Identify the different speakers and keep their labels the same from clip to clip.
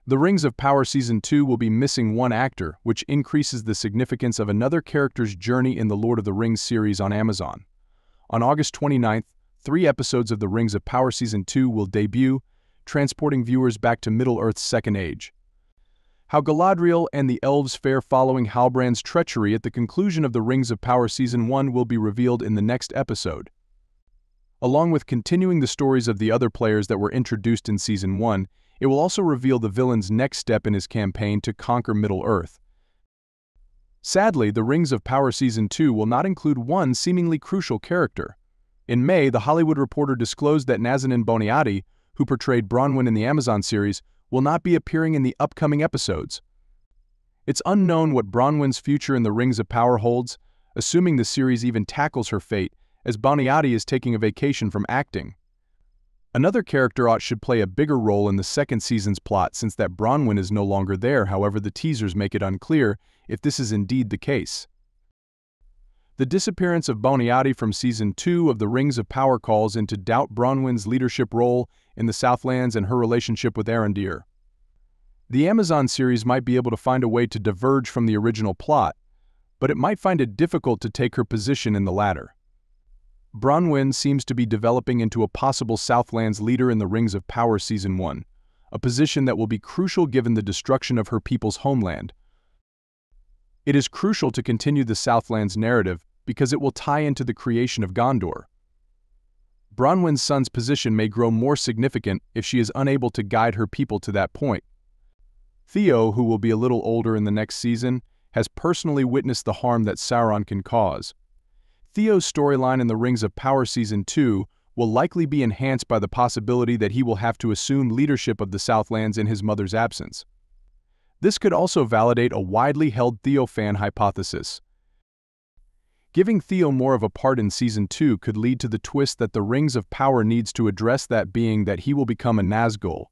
Speaker 1: The Rings of Power Season 2 will be missing one actor, which increases the significance of another character's journey in the Lord of the Rings series on Amazon. On August 29th, 3 episodes of The Rings of Power Season 2 will debut, transporting viewers back to Middle-earth's Second Age. How Galadriel and the elves fare following Halbrand's treachery at the conclusion of The Rings of Power Season 1 will be revealed in the next episode. Along with continuing the stories of the other players that were introduced in Season 1, it will also reveal the villain's next step in his campaign to conquer Middle-earth. Sadly, The Rings of Power Season 2 will not include one seemingly crucial character. In May, The Hollywood Reporter disclosed that Nazanin Boniadi, who portrayed Bronwyn in the Amazon series, will not be appearing in the upcoming episodes. It's unknown what Bronwyn's future in The Rings of Power holds, assuming the series even tackles her fate, as Boniadi is taking a vacation from acting. Another character should play a bigger role in the second season's plot since that Bronwyn is no longer there. However, the teasers make it unclear if this is indeed the case. The disappearance of Boniadi from Season 2 of The Rings of Power calls into doubt Bronwyn's leadership role in the Southlands and her relationship with Arondir. The Amazon series might be able to find a way to diverge from the original plot, but it might find it difficult to take her position in the latter. Bronwyn seems to be developing into a possible Southlands leader in The Rings of Power Season 1, a position that will be crucial given the destruction of her people's homeland. It is crucial to continue the Southlands narrative because it will tie into the creation of Gondor. Bronwyn's son's position may grow more significant if she is unable to guide her people to that point. Theo, who will be a little older in the next season, has personally witnessed the harm that Sauron can cause. Theo's storyline in The Rings of Power Season 2 will likely be enhanced by the possibility that he will have to assume leadership of the Southlands in his mother's absence. This could also validate a widely held Theo fan hypothesis. Giving Theo more of a part in Season 2 could lead to the twist that The Rings of Power needs to address, that being that he will become a Nazgul.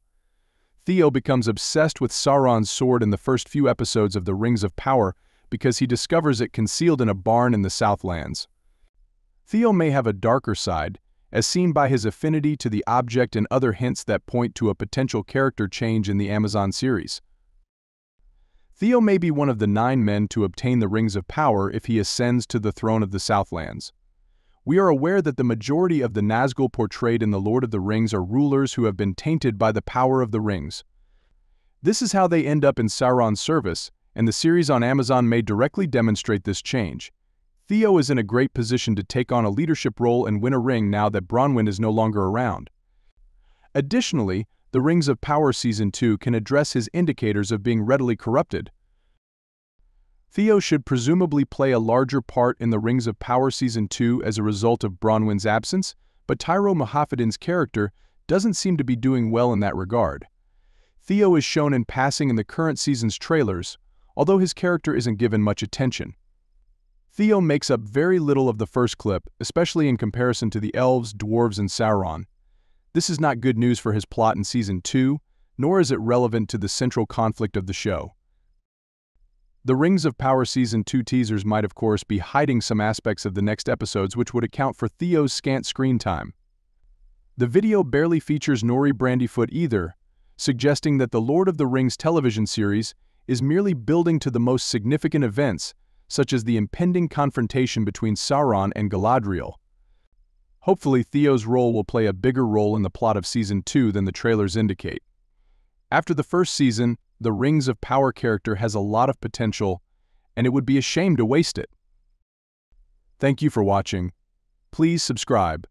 Speaker 1: Theo becomes obsessed with Sauron's sword in the first few episodes of The Rings of Power because he discovers it concealed in a barn in the Southlands. Theo may have a darker side, as seen by his affinity to the object and other hints that point to a potential character change in the Amazon series. Theo may be one of the 9 men to obtain the Rings of Power if he ascends to the throne of the Southlands. We are aware that the majority of the Nazgul portrayed in The Lord of the Rings are rulers who have been tainted by the power of the rings. This is how they end up in Sauron's service, and the series on Amazon may directly demonstrate this change. Theo is in a great position to take on a leadership role and win a ring now that Bronwyn is no longer around. Additionally, The Rings of Power Season 2 can address his indicators of being readily corrupted. Theo should presumably play a larger part in The Rings of Power Season 2 as a result of Bronwyn's absence, but Tyro Mohaffedin's character doesn't seem to be doing well in that regard. Theo is shown in passing in the current season's trailers, although his character isn't given much attention. Theo makes up very little of the first clip, especially in comparison to the elves, dwarves, and Sauron. This is not good news for his plot in Season 2, nor is it relevant to the central conflict of the show. The Rings of Power Season 2 teasers might of course be hiding some aspects of the next episodes which would account for Theo's scant screen time. The video barely features Nori Brandyfoot either, suggesting that the Lord of the Rings television series is merely building to the most significant events, such as the impending confrontation between Sauron and Galadriel. Hopefully, Theo's role will play a bigger role in the plot of Season 2 than the trailers indicate. After the first season, the Rings of Power character has a lot of potential, and it would be a shame to waste it. Thank you for watching. Please subscribe.